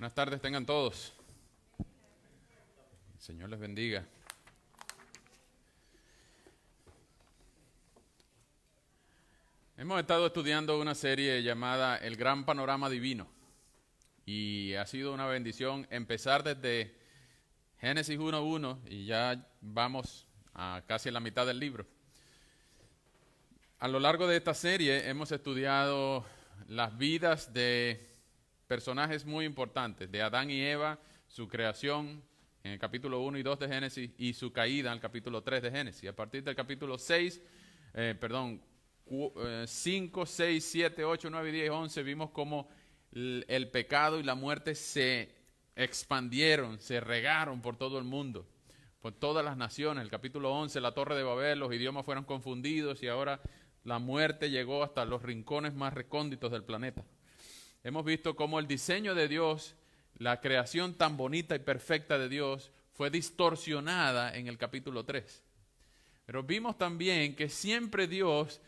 Buenas tardes tengan todos. El Señor les bendiga. Hemos estado estudiando una serie llamada El Gran Panorama Divino y ha sido una bendición empezar desde Génesis 1:1 y ya vamos a casi la mitad del libro. A lo largo de esta serie hemos estudiado las vidas de personajes muy importantes, de Adán y Eva, su creación en el capítulo 1 y 2 de Génesis y su caída en el capítulo 3 de Génesis. A partir del capítulo 5, 6, 7, 8, 9, 10, 11 vimos cómo el pecado y la muerte se expandieron, se regaron por todo el mundo, por todas las naciones. El capítulo 11, la Torre de Babel, los idiomas fueron confundidos y ahora la muerte llegó hasta los rincones más recónditos del planeta. Hemos visto cómo el diseño de Dios, la creación tan bonita y perfecta de Dios, fue distorsionada en el capítulo 3. Pero vimos también que siempre Dios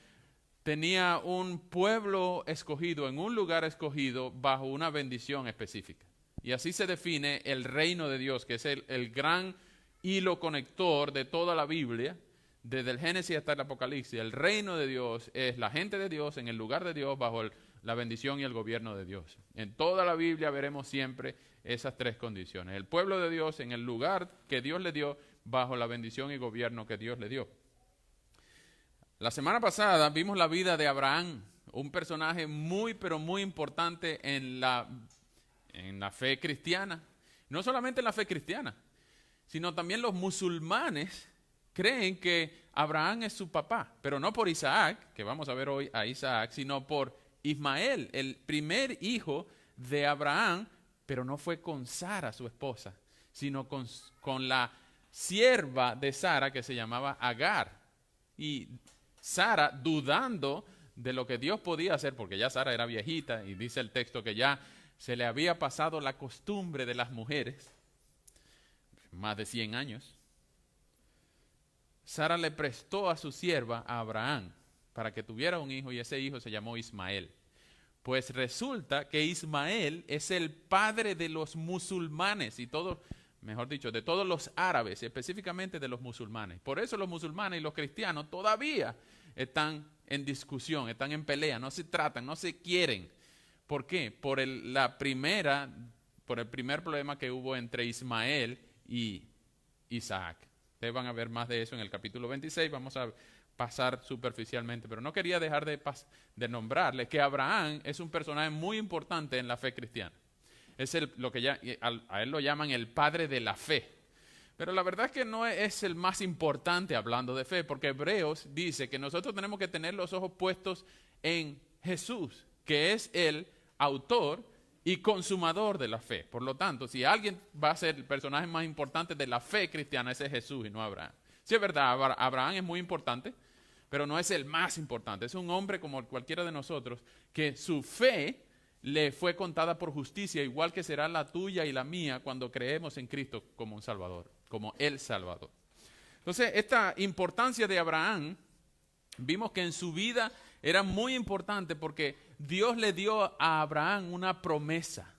tenía un pueblo escogido, en un lugar escogido, bajo una bendición específica. Y así se define el reino de Dios, que es el gran hilo conector de toda la Biblia, desde el Génesis hasta el Apocalipsis. El reino de Dios es la gente de Dios, en el lugar de Dios, bajo la bendición y el gobierno de Dios. En toda la Biblia veremos siempre esas tres condiciones. El pueblo de Dios en el lugar que Dios le dio, bajo la bendición y gobierno que Dios le dio. La semana pasada vimos la vida de Abraham, un personaje muy, pero muy importante en la fe cristiana. No solamente en la fe cristiana, sino también los musulmanes creen que Abraham es su papá, pero no por Isaac, que vamos a ver hoy a Isaac, sino por Ismael, el primer hijo de Abraham, pero no fue con Sara, su esposa, sino con la sierva de Sara que se llamaba Agar. Y Sara, dudando de lo que Dios podía hacer, porque ya Sara era viejita y dice el texto que ya se le había pasado la costumbre de las mujeres, más de 100 años, Sara le prestó a su sierva a Abraham para que tuviera un hijo y ese hijo se llamó Ismael. Pues resulta que Ismael es el padre de los musulmanes y todos, mejor dicho, de todos los árabes, específicamente de los musulmanes. Por eso los musulmanes y los cristianos todavía están en discusión, están en pelea, no se tratan, no se quieren. ¿Por qué? Por el primer problema que hubo entre Ismael y Isaac. Ustedes van a ver más de eso en el capítulo 26, vamos a pasar superficialmente, pero no quería dejar de nombrarle que Abraham es un personaje muy importante en la fe cristiana. Es lo que a él lo llaman el padre de la fe. Pero la verdad es que no es el más importante hablando de fe, porque Hebreos dice que nosotros tenemos que tener los ojos puestos en Jesús, que es el autor y consumador de la fe. Por lo tanto, si alguien va a ser el personaje más importante de la fe cristiana, ese es Jesús y no Abraham. Sí, es verdad, Abraham es muy importante, pero no es el más importante. Es un hombre como cualquiera de nosotros que su fe le fue contada por justicia, igual que será la tuya y la mía cuando creemos en Cristo como un Salvador, como el Salvador. Entonces, esta importancia de Abraham, vimos que en su vida era muy importante porque Dios le dio a Abraham una promesa,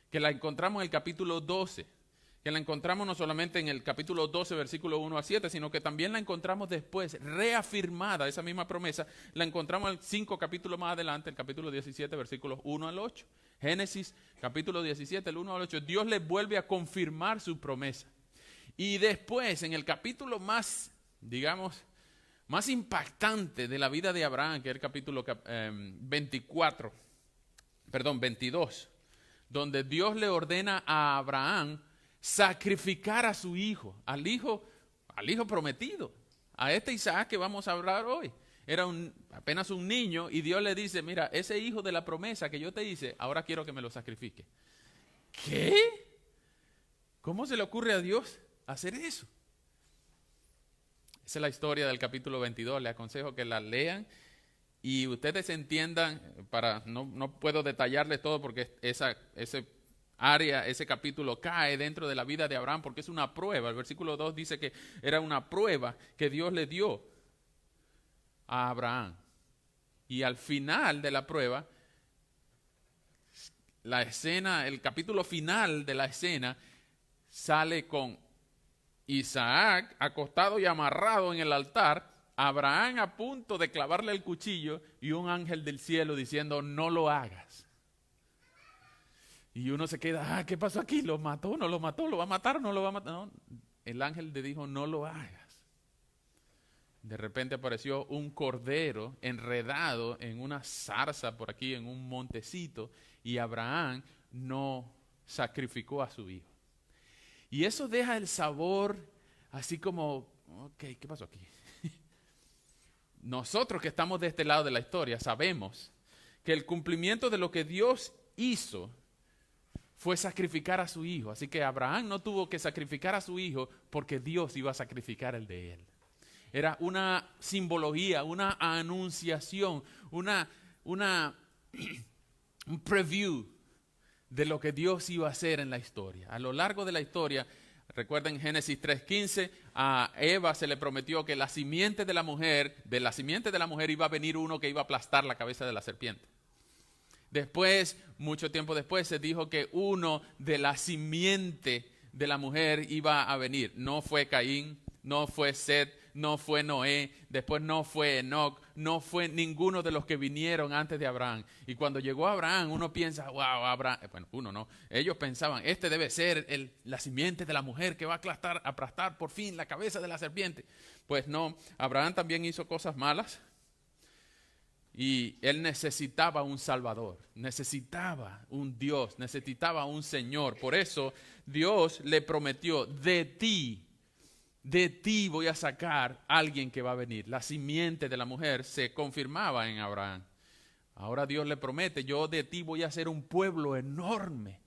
que la encontramos en el capítulo 12, que la encontramos no solamente en el capítulo 12, versículo 1 a 7, sino que también la encontramos después, reafirmada, esa misma promesa, la encontramos en 5 capítulos más adelante, el capítulo 17, versículos 1 al 8. Génesis, capítulo 17, el 1 al 8, Dios le vuelve a confirmar su promesa. Y después, en el capítulo más, digamos, más impactante de la vida de Abraham, que es el capítulo 22, donde Dios le ordena a Abraham sacrificar a su hijo, al hijo prometido, a este Isaac que vamos a hablar hoy. Era apenas un niño y Dios le dice, mira, ese hijo de la promesa que yo te hice, ahora quiero que me lo sacrifique. ¿Qué? ¿Cómo se le ocurre a Dios hacer eso? Esa es la historia del capítulo 22, les aconsejo que la lean y ustedes entiendan, no puedo detallarles todo porque ese capítulo cae dentro de la vida de Abraham porque es una prueba. El versículo 2 dice que era una prueba que Dios le dio a Abraham. Y al final de la prueba, la escena, el capítulo final de la escena, sale con Isaac acostado y amarrado en el altar, Abraham a punto de clavarle el cuchillo y un ángel del cielo diciendo, no lo hagas. Y uno se queda, ¿qué pasó aquí? ¿Lo mató? ¿No lo mató? ¿Lo va a matar? ¿No lo va a matar? No, el ángel le dijo, no lo hagas. De repente apareció un cordero enredado en una zarza por aquí, en un montecito, y Abraham no sacrificó a su hijo. Y eso deja el sabor así como, ok, ¿qué pasó aquí? Nosotros que estamos de este lado de la historia sabemos que el cumplimiento de lo que Dios hizo fue sacrificar a su hijo. Así que Abraham no tuvo que sacrificar a su hijo porque Dios iba a sacrificar el de él. Era una simbología, una anunciación, un preview de lo que Dios iba a hacer en la historia. A lo largo de la historia, recuerden Génesis 3:15, a Eva se le prometió que de la simiente de la mujer iba a venir uno que iba a aplastar la cabeza de la serpiente. Después, mucho tiempo después, se dijo que uno de la simiente de la mujer iba a venir. No fue Caín, no fue Set, no fue Noé, después no fue Enoc, no fue ninguno de los que vinieron antes de Abraham. Y cuando llegó Abraham, uno piensa, wow, Abraham, bueno, uno no, ellos pensaban, este debe ser la simiente de la mujer que va a aplastar por fin la cabeza de la serpiente. Pues no, Abraham también hizo cosas malas y él necesitaba un Salvador, necesitaba un Dios, necesitaba un Señor. Por eso Dios le prometió, de ti voy a sacar a alguien que va a venir. La simiente de la mujer se confirmaba en Abraham. Ahora Dios le promete, yo de ti voy a hacer un pueblo enorme.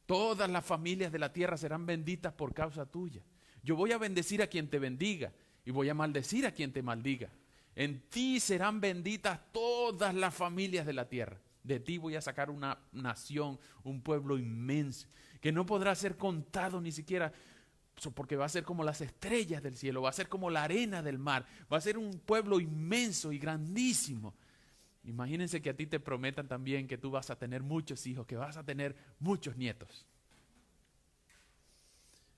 Todas las familias de la tierra serán benditas por causa tuya. Yo voy a bendecir a quien te bendiga y voy a maldecir a quien te maldiga. En ti serán benditas todas las familias de la tierra. De ti voy a sacar una nación, un pueblo inmenso, que no podrá ser contado ni siquiera, porque va a ser como las estrellas del cielo, va a ser como la arena del mar, va a ser un pueblo inmenso y grandísimo. Imagínense que a ti te prometan también que tú vas a tener muchos hijos, que vas a tener muchos nietos.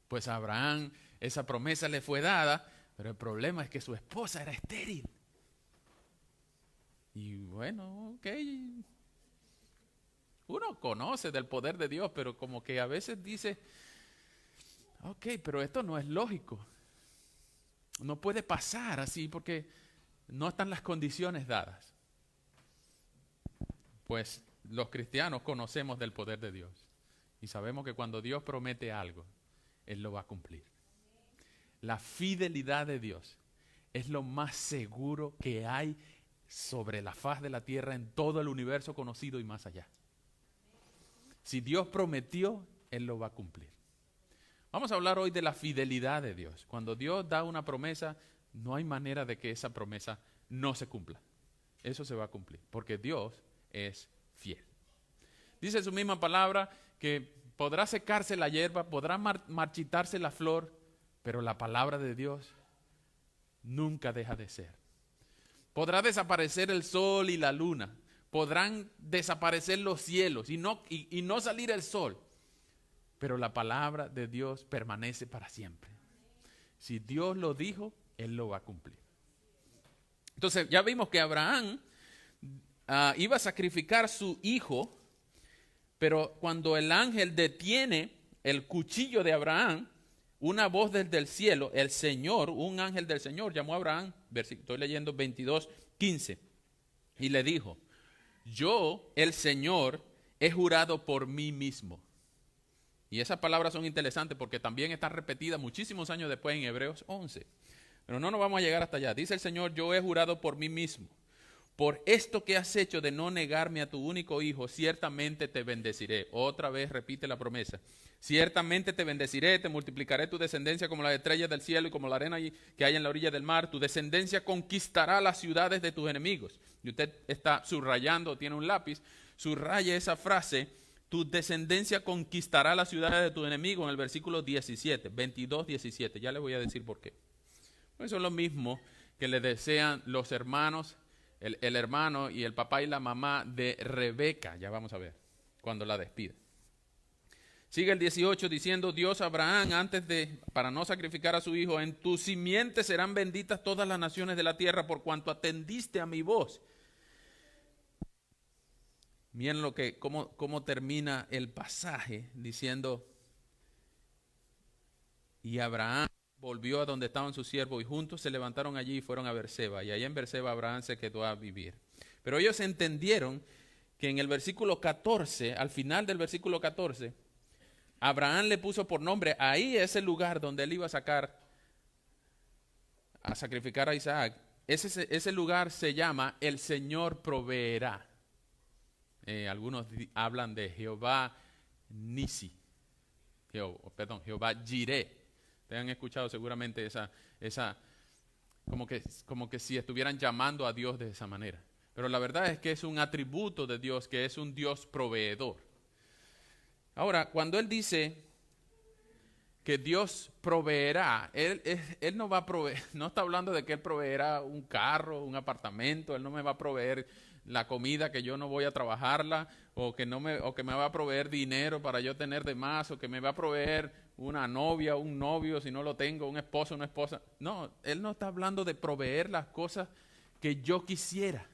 Pues a Abraham esa promesa le fue dada, pero el problema es que su esposa era estéril. Y bueno, ok, uno conoce del poder de Dios, pero como que a veces dice, ok, pero esto no es lógico. No puede pasar así porque no están las condiciones dadas. Pues los cristianos conocemos del poder de Dios y sabemos que cuando Dios promete algo, Él lo va a cumplir. La fidelidad de Dios es lo más seguro que hay sobre la faz de la tierra, en todo el universo conocido y más allá. Si Dios prometió, Él lo va a cumplir. Vamos a hablar hoy de la fidelidad de Dios. Cuando Dios da una promesa, no hay manera de que esa promesa no se cumpla. Eso se va a cumplir, porque Dios es fiel. Dice su misma palabra que podrá secarse la hierba, podrá marchitarse la flor, pero la palabra de Dios nunca deja de ser. Podrá desaparecer el sol y la luna, podrán desaparecer los cielos y no salir el sol, pero la palabra de Dios permanece para siempre. Si Dios lo dijo, Él lo va a cumplir. Entonces ya vimos que Abraham iba a sacrificar su hijo, pero cuando el ángel detiene el cuchillo de Abraham, una voz desde el cielo, el Señor, un ángel del Señor llamó a Abraham, estoy leyendo 22:15, y le dijo, yo, el Señor, he jurado por mí mismo. Y esas palabras son interesantes porque también están repetidas muchísimos años después en Hebreos 11. Pero no nos vamos a llegar hasta allá. Dice el Señor, yo he jurado por mí mismo. Por esto que has hecho de no negarme a tu único hijo, ciertamente te bendeciré. Otra vez repite la promesa. Ciertamente te bendeciré, te multiplicaré tu descendencia como las estrellas del cielo y como la arena que hay en la orilla del mar. Tu descendencia conquistará las ciudades de tus enemigos. Y usted está subrayando, tiene un lápiz, subraya esa frase, tu descendencia conquistará las ciudades de tus enemigos, en el versículo 17, 22:17. Ya les voy a decir por qué. Eso es lo mismo que le desean los hermanos, el hermano y el papá y la mamá de Rebeca, ya vamos a ver, cuando la despide. Sigue el 18 diciendo Dios a Abraham para no sacrificar a su hijo, en tu simiente serán benditas todas las naciones de la tierra por cuanto atendiste a mi voz. Miren cómo termina el pasaje diciendo, y Abraham volvió a donde estaban sus siervos y juntos se levantaron allí y fueron a Berseba. Y allá en Berseba Abraham se quedó a vivir. Pero ellos entendieron que en el versículo 14, al final del versículo 14, Abraham le puso por nombre ahí ese lugar donde él iba a sacrificar a Isaac. Ese lugar se llama El Señor proveerá. Algunos hablan de Jehová Nisi, Jehová Jireh. Te han escuchado seguramente como que si estuvieran llamando a Dios de esa manera. Pero la verdad es que es un atributo de Dios, que es un Dios proveedor. Ahora, cuando Él dice que Dios proveerá, Él no va a proveer, no está hablando de que Él proveerá un carro, un apartamento, Él no me va a proveer la comida que yo no voy a trabajarla, o que me va a proveer dinero para yo tener de más, o que me va a proveer una novia, un novio si no lo tengo, un esposo, una esposa. No, Él no está hablando de proveer las cosas que yo quisiera.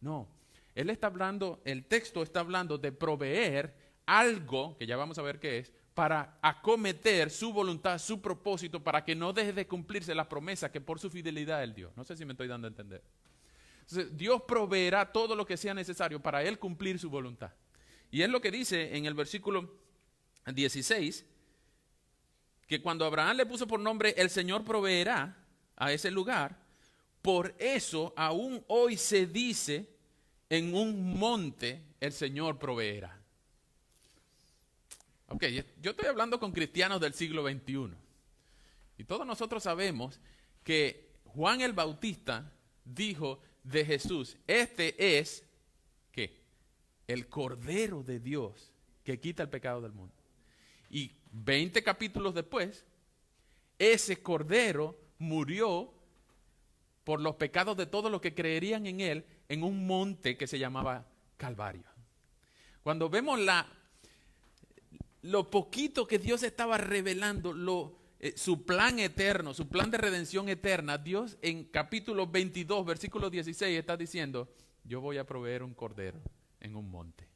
No, el texto está hablando de proveer algo, que ya vamos a ver qué es, para acometer su voluntad, su propósito, para que no deje de cumplirse las promesas que por su fidelidad Él dio. No sé si me estoy dando a entender. Entonces, Dios proveerá todo lo que sea necesario para Él cumplir su voluntad. Y es lo que dice en el versículo 16, que cuando Abraham le puso por nombre el Señor proveerá a ese lugar, por eso aún hoy se dice en un monte el Señor proveerá. Ok, yo estoy hablando con cristianos del siglo XXI. Y todos nosotros sabemos que Juan el Bautista dijo de Jesús, este es, ¿qué? El Cordero de Dios que quita el pecado del mundo. Y 20 capítulos después, ese Cordero murió por los pecados de todos los que creerían en Él en un monte que se llamaba Calvario. Cuando vemos lo poquito que Dios estaba revelando, su plan eterno, su plan de redención eterna, Dios en capítulo 22, versículo 16 está diciendo, yo voy a proveer un cordero en un monte.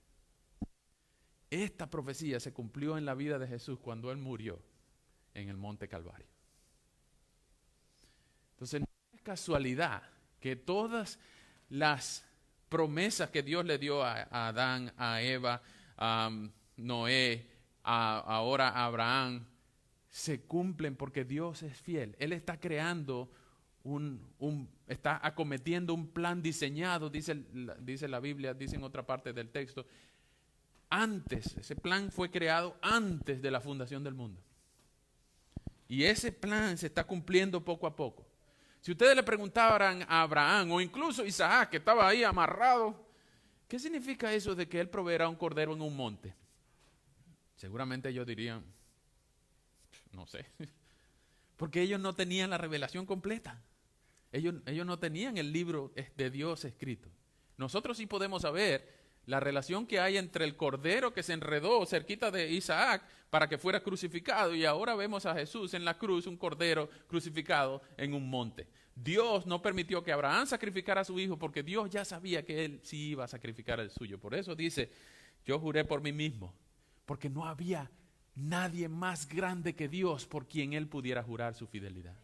Esta profecía se cumplió en la vida de Jesús cuando Él murió en el monte Calvario. Entonces no es casualidad que todas las promesas que Dios le dio a Adán, a Eva, a Noé, ahora a Abraham, se cumplen porque Dios es fiel. Él está creando está acometiendo un plan diseñado, dice la Biblia, dice en otra parte del texto, ese plan fue creado antes de la fundación del mundo. Y ese plan se está cumpliendo poco a poco. Si ustedes le preguntaran a Abraham o incluso a Isaac, que estaba ahí amarrado, ¿qué significa eso de que él proveerá un cordero en un monte? Seguramente ellos dirían, no sé, porque ellos no tenían la revelación completa. Ellos no tenían el libro de Dios escrito. Nosotros sí podemos saber la relación que hay entre el cordero que se enredó cerquita de Isaac para que fuera crucificado, y ahora vemos a Jesús en la cruz, un cordero crucificado en un monte. Dios no permitió que Abraham sacrificara a su hijo porque Dios ya sabía que él sí iba a sacrificar el suyo. Por eso dice, yo juré por mí mismo, porque no había nadie más grande que Dios por quien él pudiera jurar su fidelidad.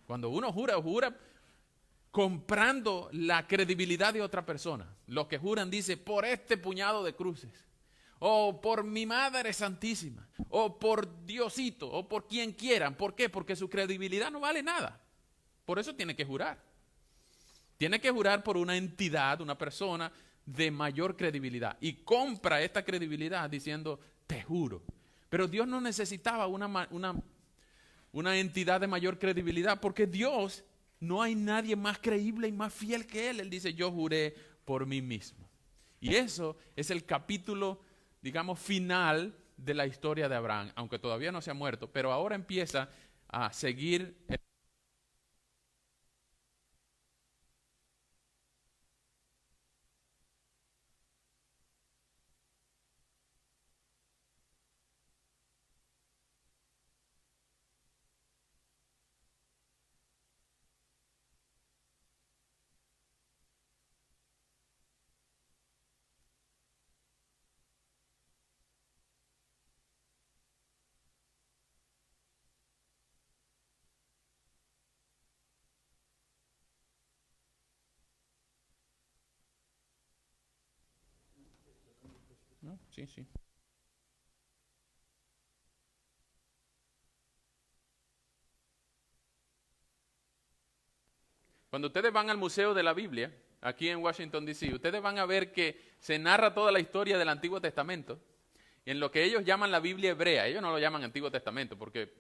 Cuando uno jura comprando la credibilidad de otra persona. Los que juran dicen, por este puñado de cruces, o por mi Madre Santísima, o por Diosito, o por quien quieran. ¿Por qué? Porque su credibilidad no vale nada. Por eso tiene que jurar. Tiene que jurar por una entidad, una persona de mayor credibilidad. Y compra esta credibilidad diciendo, te juro. Pero Dios no necesitaba una entidad de mayor credibilidad, porque Dios, no hay nadie más creíble y más fiel que Él. Él dice, yo juré por mí mismo. Y eso es el capítulo, digamos, final de la historia de Abraham, aunque todavía no se ha muerto, pero ahora empieza a seguir Sí, sí. Cuando ustedes van al Museo de la Biblia, aquí en Washington, D.C., ustedes van a ver que se narra toda la historia del Antiguo Testamento en lo que ellos llaman la Biblia hebrea. Ellos no lo llaman Antiguo Testamento porque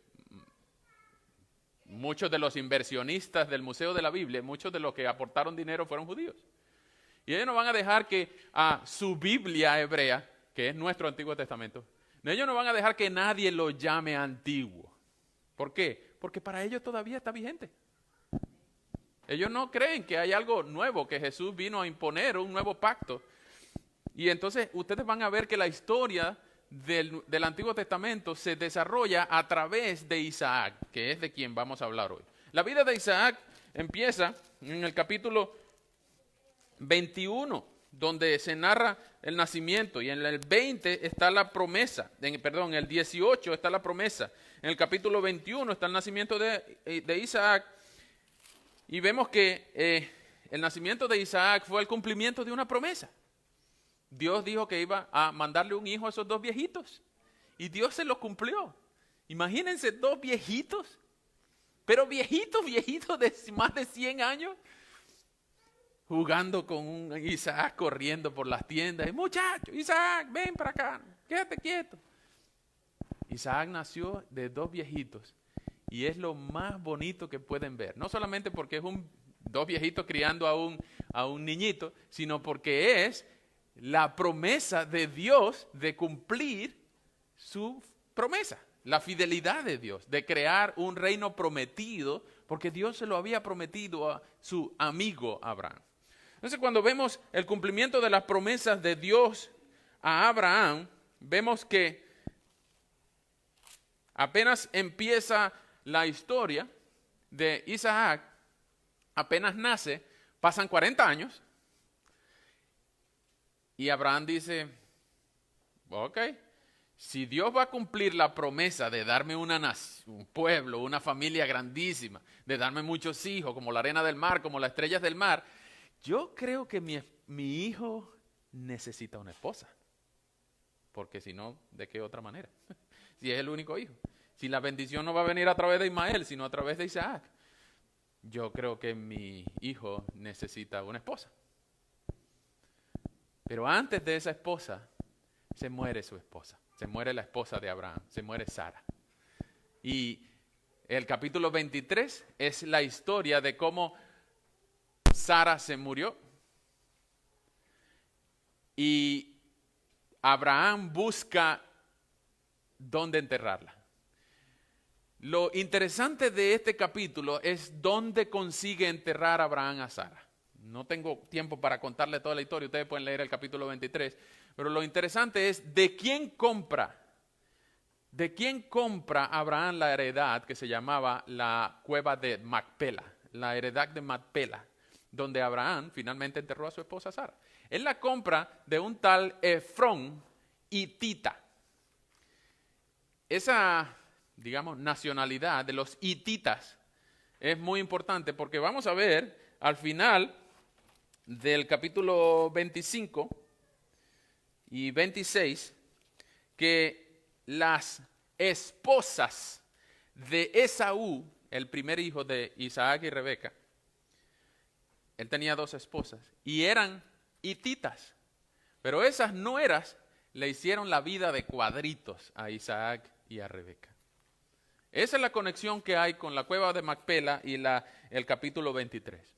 muchos de los inversionistas del Museo de la Biblia, muchos de los que aportaron dinero fueron judíos. Y ellos no van a dejar que a su Biblia hebrea, que es nuestro Antiguo Testamento, ellos no van a dejar que nadie lo llame antiguo. ¿Por qué? Porque para ellos todavía está vigente. Ellos no creen que hay algo nuevo, que Jesús vino a imponer un nuevo pacto. Y entonces ustedes van a ver que la historia del Antiguo Testamento se desarrolla a través de Isaac, que es de quien vamos a hablar hoy. La vida de Isaac empieza en el capítulo 21, donde se narra el nacimiento, y en el 20 está la promesa, en el 18 está la promesa, en el capítulo 21 está el nacimiento de Isaac, y vemos que el nacimiento de Isaac fue el cumplimiento de una promesa. Dios dijo que iba a mandarle un hijo a esos dos viejitos, y Dios se lo cumplió. Imagínense dos viejitos, pero viejitos de más de 100 años, jugando con un Isaac corriendo por las tiendas. Muchacho, Isaac, ven para acá, quédate quieto. Isaac nació de dos viejitos y es lo más bonito que pueden ver. No solamente porque es dos viejitos criando a un niñito, sino porque es la promesa de Dios de cumplir su promesa. La fidelidad de Dios de crear un reino prometido, porque Dios se lo había prometido a su amigo Abraham. Entonces, cuando vemos el cumplimiento de las promesas de Dios a Abraham, vemos que apenas empieza la historia de Isaac, apenas nace, pasan 40 años, y Abraham dice, ok, si Dios va a cumplir la promesa de darme un pueblo, una familia grandísima, de darme muchos hijos, como la arena del mar, como las estrellas del mar, yo creo que mi hijo necesita una esposa. Porque si no, ¿de qué otra manera? Si es el único hijo. Si la bendición no va a venir a través de Ismael, sino a través de Isaac. Yo creo que mi hijo necesita una esposa. Pero antes de esa esposa, se muere su esposa. Se muere la esposa de Abraham. Se muere Sara. Y el capítulo 23 es la historia de cómo Sara se murió y Abraham busca dónde enterrarla. Lo interesante de este capítulo es dónde consigue enterrar Abraham a Sara. No tengo tiempo para contarle toda la historia, ustedes pueden leer el capítulo 23, pero lo interesante es de quién compra Abraham la heredad que se llamaba la cueva de Macpela, la heredad de Macpela, donde Abraham finalmente enterró a su esposa Sara. Él la compra de un tal Efrón hitita. Esa, digamos, nacionalidad de los hititas es muy importante porque vamos a ver al final del capítulo 25 y 26 que las esposas de Esaú, el primer hijo de Isaac y Rebeca, él tenía dos esposas y eran hititas, pero esas nueras le hicieron la vida de cuadritos a Isaac y a Rebeca. Esa es la conexión que hay con la cueva de Macpela y el capítulo 23.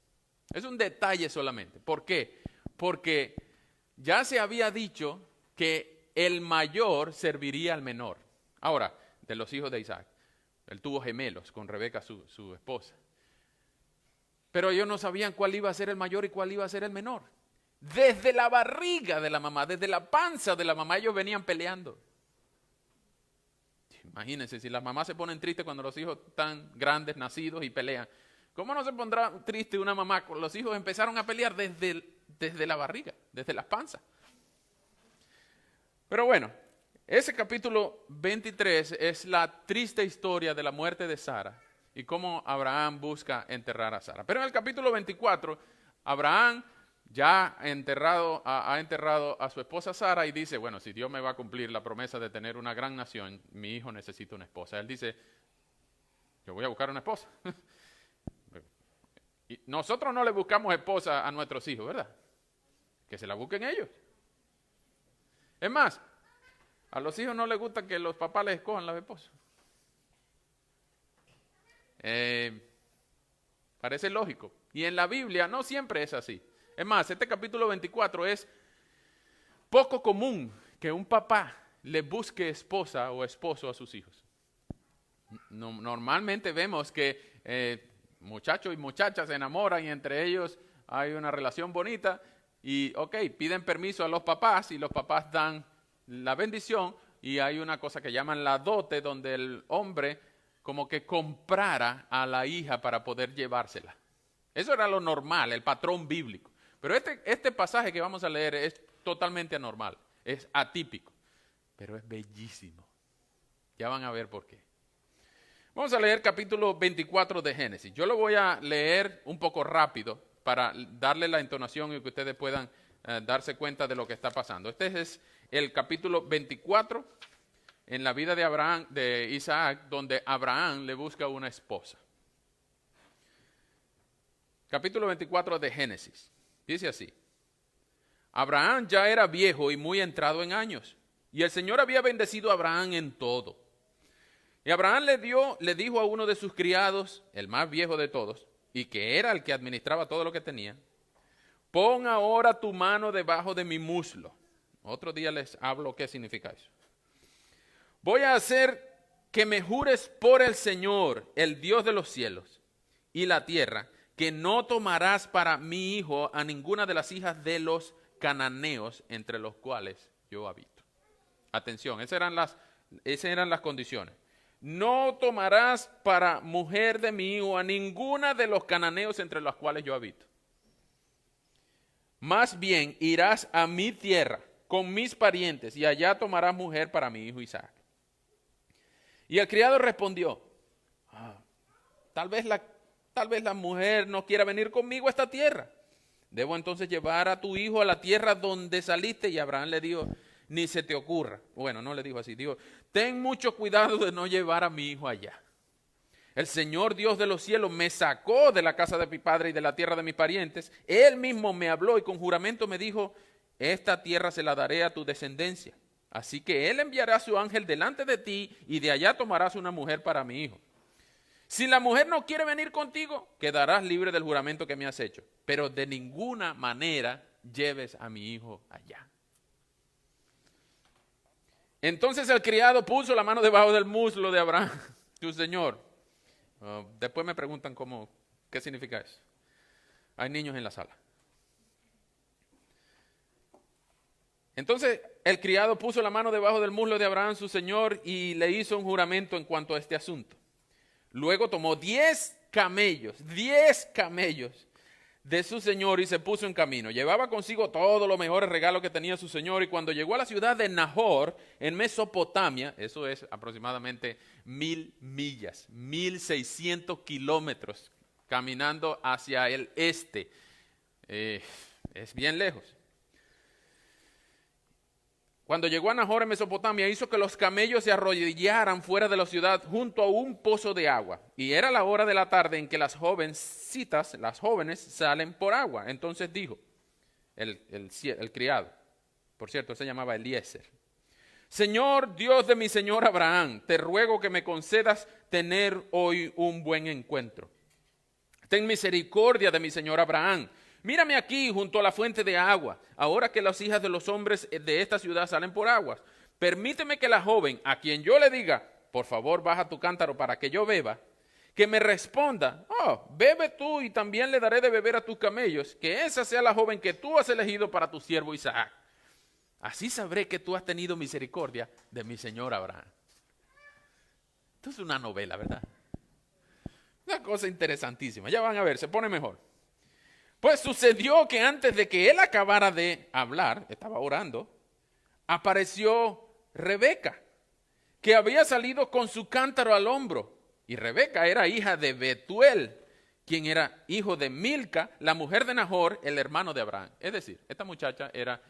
Es un detalle solamente. ¿Por qué? Porque ya se había dicho que el mayor serviría al menor. Ahora, de los hijos de Isaac, él tuvo gemelos con Rebeca, su esposa. Pero ellos no sabían cuál iba a ser el mayor y cuál iba a ser el menor. Desde la barriga de la mamá, desde la panza de la mamá, ellos venían peleando. Imagínense, si las mamás se ponen tristes cuando los hijos están grandes, nacidos y pelean. ¿Cómo no se pondrá triste una mamá cuando los hijos empezaron a pelear desde la barriga, desde las panzas? Pero bueno, ese capítulo 23 es la triste historia de la muerte de Sara y cómo Abraham busca enterrar a Sara. Pero en el capítulo 24, Abraham ya ha enterrado a su esposa Sara y dice, bueno, si Dios me va a cumplir la promesa de tener una gran nación, mi hijo necesita una esposa. Él dice, yo voy a buscar una esposa. Y nosotros no le buscamos esposa a nuestros hijos, ¿verdad? Que se la busquen ellos. Es más, a los hijos no les gusta que los papás les escojan las esposas. Parece lógico. Y en la Biblia no siempre es así. Es más, este capítulo 24 es poco común que un papá le busque esposa o esposo a sus hijos. Normalmente vemos que muchachos y muchachas se enamoran y entre ellos hay una relación bonita y, piden permiso a los papás y los papás dan la bendición y hay una cosa que llaman la dote donde el hombre como que comprara a la hija para poder llevársela. Eso era lo normal, el patrón bíblico. Pero este pasaje que vamos a leer es totalmente anormal, es atípico, pero es bellísimo. Ya van a ver por qué. Vamos a leer capítulo 24 de Génesis. Yo lo voy a leer un poco rápido para darle la entonación y que ustedes puedan darse cuenta de lo que está pasando. Este es el capítulo 24 en la vida de Isaac, donde Abraham le busca una esposa. Capítulo 24 de Génesis. Dice así: Abraham ya era viejo y muy entrado en años, y el Señor había bendecido a Abraham en todo. Y Abraham le dijo a uno de sus criados, el más viejo de todos, y que era el que administraba todo lo que tenía: pon ahora tu mano debajo de mi muslo. Otro día les hablo qué significa eso. Voy a hacer que me jures por el Señor, el Dios de los cielos y la tierra, que no tomarás para mi hijo a ninguna de las hijas de los cananeos entre los cuales yo habito. Atención, esas eran las condiciones. No tomarás para mujer de mi hijo a ninguna de los cananeos entre los cuales yo habito. Más bien irás a mi tierra con mis parientes y allá tomarás mujer para mi hijo Isaac. Y el criado respondió: tal vez la mujer no quiera venir conmigo a esta tierra. Debo entonces llevar a tu hijo a la tierra donde saliste. Y Abraham le dijo: ni se te ocurra. Bueno, no le dijo así, dijo: ten mucho cuidado de no llevar a mi hijo allá. El Señor Dios de los cielos me sacó de la casa de mi padre y de la tierra de mis parientes. Él mismo me habló y con juramento me dijo: esta tierra se la daré a tu descendencia. Así que él enviará a su ángel delante de ti y de allá tomarás una mujer para mi hijo. Si la mujer no quiere venir contigo, quedarás libre del juramento que me has hecho. Pero de ninguna manera lleves a mi hijo allá. Entonces el criado puso la mano debajo del muslo de Abraham, tu señor. Después me preguntan qué significa eso. Hay niños en la sala. Entonces el criado puso la mano debajo del muslo de Abraham, su señor, y le hizo un juramento en cuanto a este asunto. Luego tomó 10 camellos de su señor y se puso en camino. Llevaba consigo todos los mejores regalos que tenía su señor, y cuando llegó a la ciudad de Nahor, en Mesopotamia, eso es aproximadamente 1000 millas, 1600 kilómetros, caminando hacia el este. Es bien lejos. Cuando llegó a Nahor en Mesopotamia, hizo que los camellos se arrodillaran fuera de la ciudad junto a un pozo de agua. Y era la hora de la tarde en que las jóvenes salen por agua. Entonces dijo el criado, por cierto, se llamaba Eliezer: Señor Dios de mi señor Abraham, te ruego que me concedas tener hoy un buen encuentro. Ten misericordia de mi señor Abraham. Mírame aquí junto a la fuente de agua, ahora que las hijas de los hombres de esta ciudad salen por aguas. Permíteme que la joven, a quien yo le diga: por favor, baja tu cántaro para que yo beba, que me responda: bebe tú y también le daré de beber a tus camellos, que esa sea la joven que tú has elegido para tu siervo Isaac. Así sabré que tú has tenido misericordia de mi señor Abraham. Esto es una novela, ¿verdad? Una cosa interesantísima. Ya van a ver, se pone mejor. Pues sucedió que antes de que él acabara de hablar, estaba orando, apareció Rebeca, que había salido con su cántaro al hombro. Y Rebeca era hija de Betuel, quien era hijo de Milca, la mujer de Nahor, el hermano de Abraham. Es decir, esta muchacha era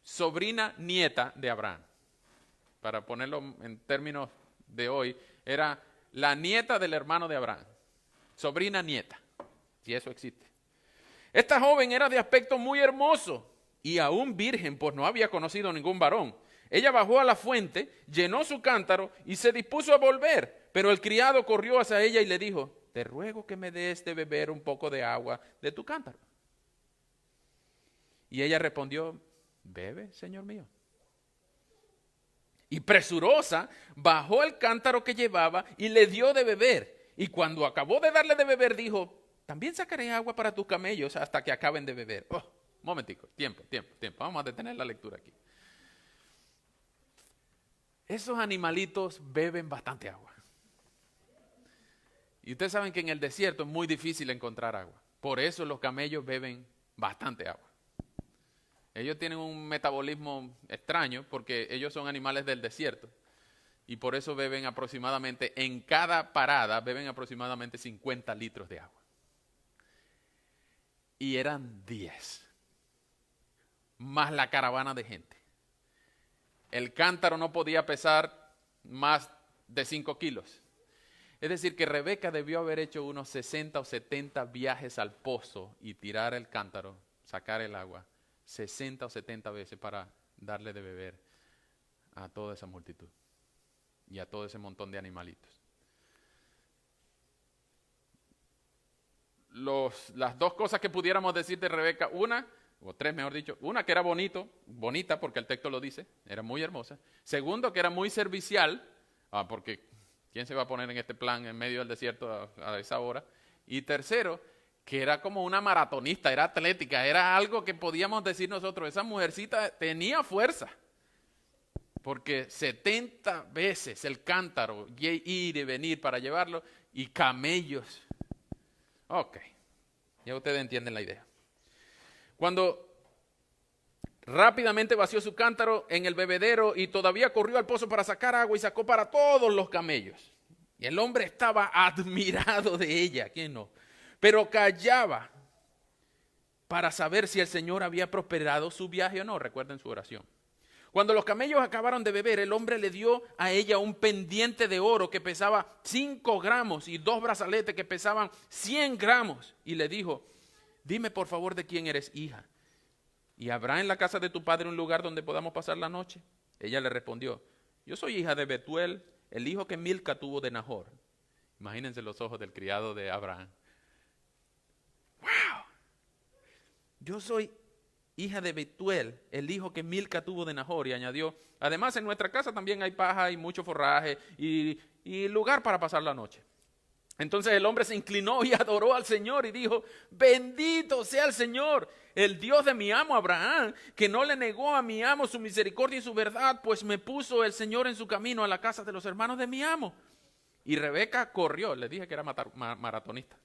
sobrina nieta de Abraham. Para ponerlo en términos de hoy, era la nieta del hermano de Abraham. Sobrina nieta, si eso existe. Esta joven era de aspecto muy hermoso y aún virgen, pues no había conocido ningún varón. Ella bajó a la fuente, llenó su cántaro y se dispuso a volver. Pero el criado corrió hacia ella y le dijo: te ruego que me des de beber un poco de agua de tu cántaro. Y ella respondió: bebe, señor mío. Y presurosa bajó el cántaro que llevaba y le dio de beber. Y cuando acabó de darle de beber, dijo: también sacaré agua para tus camellos hasta que acaben de beber. Oh, momentico, tiempo. Vamos a detener la lectura aquí. Esos animalitos beben bastante agua. Y ustedes saben que en el desierto es muy difícil encontrar agua. Por eso los camellos beben bastante agua. Ellos tienen un metabolismo extraño porque ellos son animales del desierto. Y por eso beben aproximadamente, en cada parada, beben aproximadamente 50 litros de agua. Y eran 10. Más la caravana de gente. El cántaro no podía pesar más de 5 kilos. Es decir, que Rebeca debió haber hecho unos 60 o 70 viajes al pozo y tirar el cántaro, sacar el agua, 60 o 70 veces para darle de beber a toda esa multitud y a todo ese montón de animalitos. Las dos cosas que pudiéramos decir de Rebeca, o tres mejor dicho, una que era bonita porque el texto lo dice, era muy hermosa. Segundo, que era muy servicial, porque ¿quién se va a poner en este plan en medio del desierto a esa hora? Y tercero, que era como una maratonista, era atlética, era algo que podíamos decir nosotros, esa mujercita tenía fuerza. Porque 70 veces el cántaro, ir y venir para llevarlo, y camellos. Ok, ya ustedes entienden la idea. Cuando rápidamente vació su cántaro en el bebedero y todavía corrió al pozo para sacar agua y sacó para todos los camellos. Y el hombre estaba admirado de ella, ¿quién no? Pero callaba para saber si el Señor había prosperado su viaje o no. Recuerden su oración. Cuando los camellos acabaron de beber, el hombre le dio a ella un pendiente de oro que pesaba 5 gramos y 2 brazaletes que pesaban 100 gramos. Y le dijo: dime por favor de quién eres hija. ¿Y habrá en la casa de tu padre un lugar donde podamos pasar la noche? Ella le respondió: yo soy hija de Betuel, el hijo que Milca tuvo de Nahor. Imagínense los ojos del criado de Abraham. ¡Wow! Yo soy hija de Betuel, el hijo que Milca tuvo de Nahor. Y añadió: además en nuestra casa también hay paja y mucho forraje y lugar para pasar la noche. Entonces el hombre se inclinó y adoró al Señor y dijo: bendito sea el Señor, el Dios de mi amo Abraham, que no le negó a mi amo su misericordia y su verdad, pues me puso el Señor en su camino a la casa de los hermanos de mi amo. Y Rebeca corrió, le dije que era maratonista.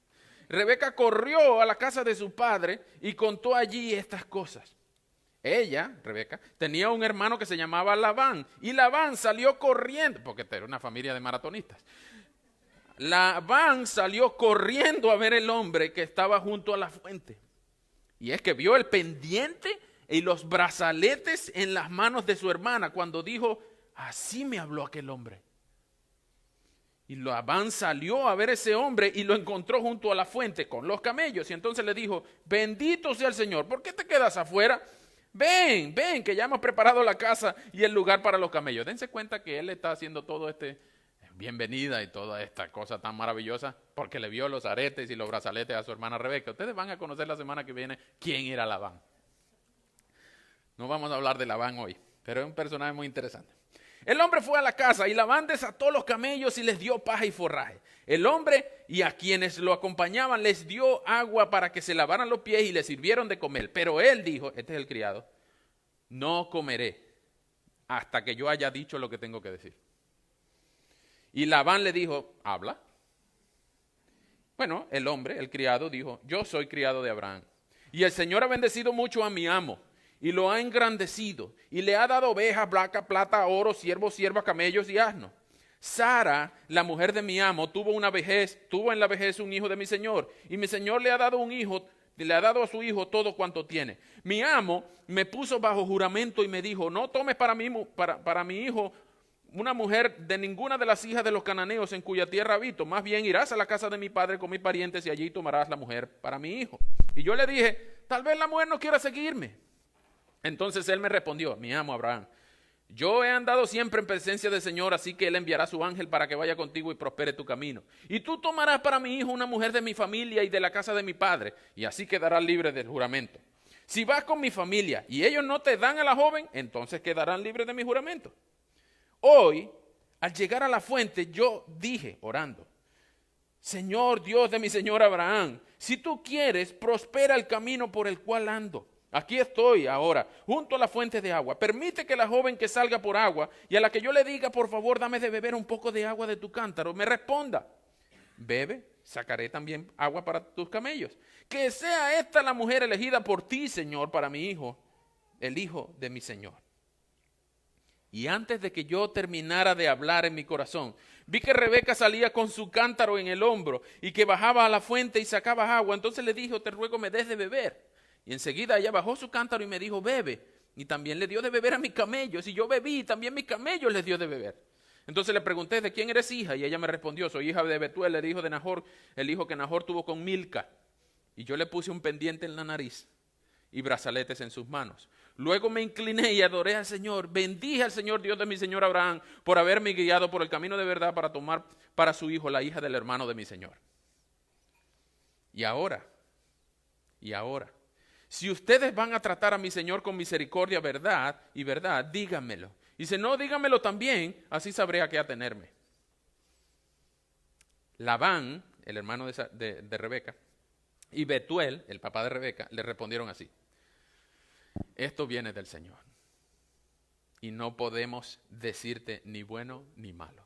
Rebeca corrió a la casa de su padre y contó allí estas cosas. Ella, Rebeca, tenía un hermano que se llamaba Labán, y Labán salió corriendo, porque era una familia de maratonistas. Labán salió corriendo a ver el hombre que estaba junto a la fuente. Y es que vio el pendiente y los brazaletes en las manos de su hermana cuando dijo: así me habló aquel hombre. Y Labán salió a ver ese hombre y lo encontró junto a la fuente con los camellos. Y entonces le dijo: bendito sea el Señor, ¿por qué te quedas afuera? Ven, que ya hemos preparado la casa y el lugar para los camellos. Dense cuenta que él está haciendo todo bienvenida y toda esta cosa tan maravillosa porque le vio los aretes y los brazaletes a su hermana Rebeca. Ustedes van a conocer la semana que viene quién era Labán. No vamos a hablar de Labán hoy, pero es un personaje muy interesante. El hombre fue a la casa y Labán desató los camellos y les dio paja y forraje. El hombre y a quienes lo acompañaban les dio agua para que se lavaran los pies y les sirvieron de comer. Pero él dijo, este es el criado: no comeré hasta que yo haya dicho lo que tengo que decir. Y Labán le dijo: habla. Bueno, el hombre, el criado, dijo: yo soy criado de Abraham, y el Señor ha bendecido mucho a mi amo, y lo ha engrandecido, y le ha dado ovejas, vacas, plata, oro, siervos, siervas, camellos y asnos. Sara, la mujer de mi amo, tuvo en la vejez un hijo de mi señor, y mi señor le ha dado a su hijo todo cuanto tiene. Mi amo me puso bajo juramento y me dijo, no tomes para mi hijo una mujer de ninguna de las hijas de los cananeos en cuya tierra habito, más bien irás a la casa de mi padre con mis parientes y allí tomarás la mujer para mi hijo. Y yo le dije, tal vez la mujer no quiera seguirme. Entonces él me respondió, mi amo Abraham, yo he andado siempre en presencia del Señor, así que Él enviará su ángel para que vaya contigo y prospere tu camino. Y tú tomarás para mi hijo una mujer de mi familia y de la casa de mi padre, y así quedarás libre del juramento. Si vas con mi familia y ellos no te dan a la joven, entonces quedarán libres de mi juramento. Hoy, al llegar a la fuente, yo dije, orando, Señor Dios de mi señor Abraham, si tú quieres, prospera el camino por el cual ando. Aquí estoy ahora, junto a la fuente de agua. Permite que la joven que salga por agua y a la que yo le diga, por favor, dame de beber un poco de agua de tu cántaro, me responda. Bebe, sacaré también agua para tus camellos. Que sea esta la mujer elegida por ti, Señor, para mi hijo, el hijo de mi Señor. Y antes de que yo terminara de hablar en mi corazón, vi que Rebeca salía con su cántaro en el hombro y que bajaba a la fuente y sacaba agua. Entonces le dije, te ruego me des de beber. Y enseguida ella bajó su cántaro y me dijo, bebe. Y también le dio de beber a mis camellos. Y yo bebí y también mis camellos les dio de beber. Entonces le pregunté, ¿de quién eres hija? Y ella me respondió, soy hija de Betuel, el hijo de Nahor, el hijo que Nahor tuvo con Milca. Y yo le puse un pendiente en la nariz y brazaletes en sus manos. Luego me incliné y adoré al Señor. Bendije al Señor Dios de mi señor Abraham por haberme guiado por el camino de verdad para tomar para su hijo la hija del hermano de mi señor. Y ahora, si ustedes van a tratar a mi Señor con misericordia, verdad, díganmelo. Y si no, díganmelo también, así sabré a qué atenerme. Labán, el hermano de Rebeca, y Betuel, el papá de Rebeca, le respondieron así. Esto viene del Señor. Y no podemos decirte ni bueno ni malo.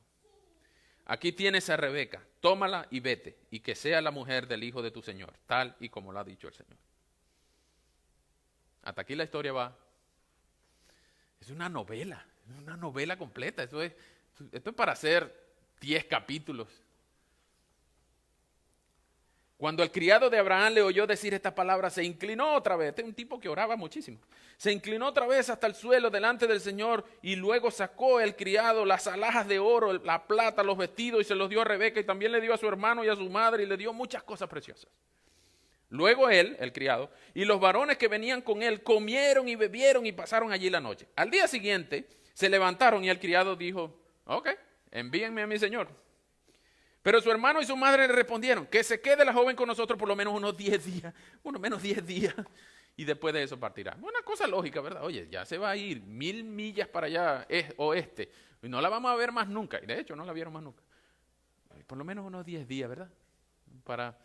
Aquí tienes a Rebeca, tómala y vete, y que sea la mujer del hijo de tu Señor, tal y como lo ha dicho el Señor. Hasta aquí la historia va. Es una novela completa. Esto es para hacer 10 capítulos. Cuando el criado de Abraham le oyó decir esta palabra, se inclinó otra vez. Este es un tipo que oraba muchísimo. Se inclinó otra vez hasta el suelo delante del Señor y luego sacó el criado las alhajas de oro, la plata, los vestidos y se los dio a Rebeca y también le dio a su hermano y a su madre y le dio muchas cosas preciosas. Luego él, el criado, y los varones que venían con él comieron y bebieron y pasaron allí la noche. Al día siguiente se levantaron y el criado dijo, ok, envíenme a mi señor. Pero su hermano y su madre le respondieron, que se quede la joven con nosotros por lo menos unos 10 días, menos 10 días, y después de eso partirá. Una cosa lógica, ¿verdad? Oye, ya se va a ir 1000 millas para allá oeste, y no la vamos a ver más nunca, y de hecho no la vieron más nunca. Por lo menos unos 10 días, ¿verdad? Para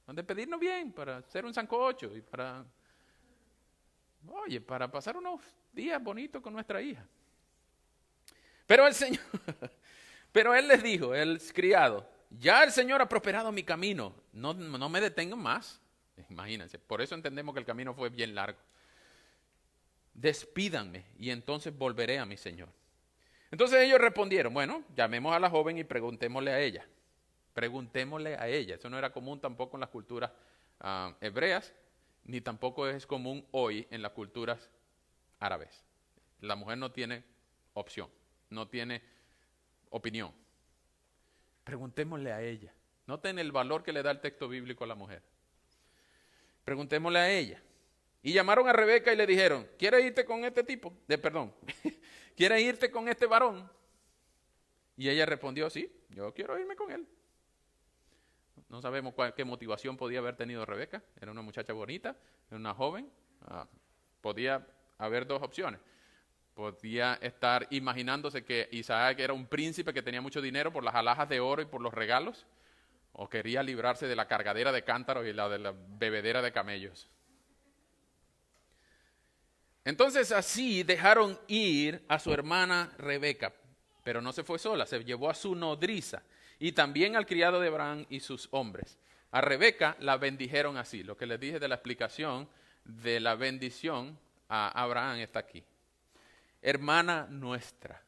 despedirnos bien, para hacer un sancocho y para pasar unos días bonitos con nuestra hija. Pero él les dijo, el criado, ya el Señor ha prosperado mi camino, no me detengan más. Imagínense, por eso entendemos que el camino fue bien largo. Despídanme y entonces volveré a mi Señor. Entonces ellos respondieron, bueno, llamemos a la joven y preguntémosle a ella. Eso no era común tampoco en las culturas hebreas, ni tampoco es común hoy en las culturas árabes. La mujer no tiene opción, no tiene opinión. Preguntémosle a ella. Noten el valor que le da el texto bíblico a la mujer. Preguntémosle a ella. Y llamaron a Rebeca y le dijeron, ¿quieres irte con este tipo? ¿Quieres irte con este varón? Y ella respondió, sí, yo quiero irme con él. No sabemos qué motivación podía haber tenido Rebeca. Era una muchacha bonita, era una joven. Podía haber dos opciones. Podía estar imaginándose que Isaac era un príncipe que tenía mucho dinero por las alhajas de oro y por los regalos. O quería librarse de la cargadera de cántaros y de la bebedera de camellos. Entonces así dejaron ir a su hermana Rebeca. Pero no se fue sola, se llevó a su nodriza. Y también al criado de Abraham y sus hombres. A Rebeca la bendijeron así. Lo que les dije de la explicación de la bendición a Abraham está aquí. Hermana nuestra.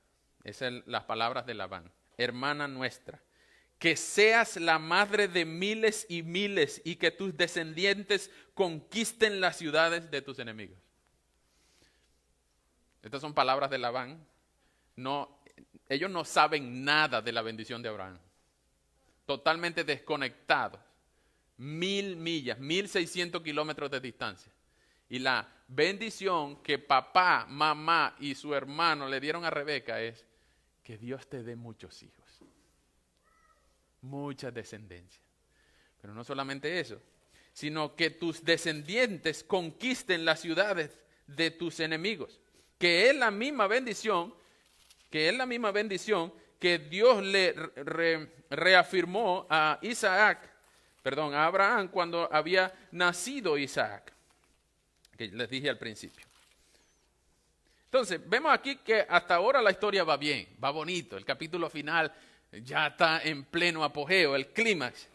Esas son las palabras de Labán. Hermana nuestra, que seas la madre de miles y miles y que tus descendientes conquisten las ciudades de tus enemigos. Estas son palabras de Labán. No, ellos no saben nada de la bendición de Abraham. Totalmente desconectados. 1000 millas, 1600 kilómetros de distancia. Y la bendición que papá, mamá y su hermano le dieron a Rebeca es que Dios te dé muchos hijos. Mucha descendencia. Pero no solamente eso, sino que tus descendientes conquisten las ciudades de tus enemigos. Que es la misma bendición, que Dios le reafirmó a Abraham cuando había nacido Isaac, que les dije al principio. Entonces, vemos aquí que hasta ahora la historia va bien, va bonito. El capítulo final ya está en pleno apogeo, el clímax.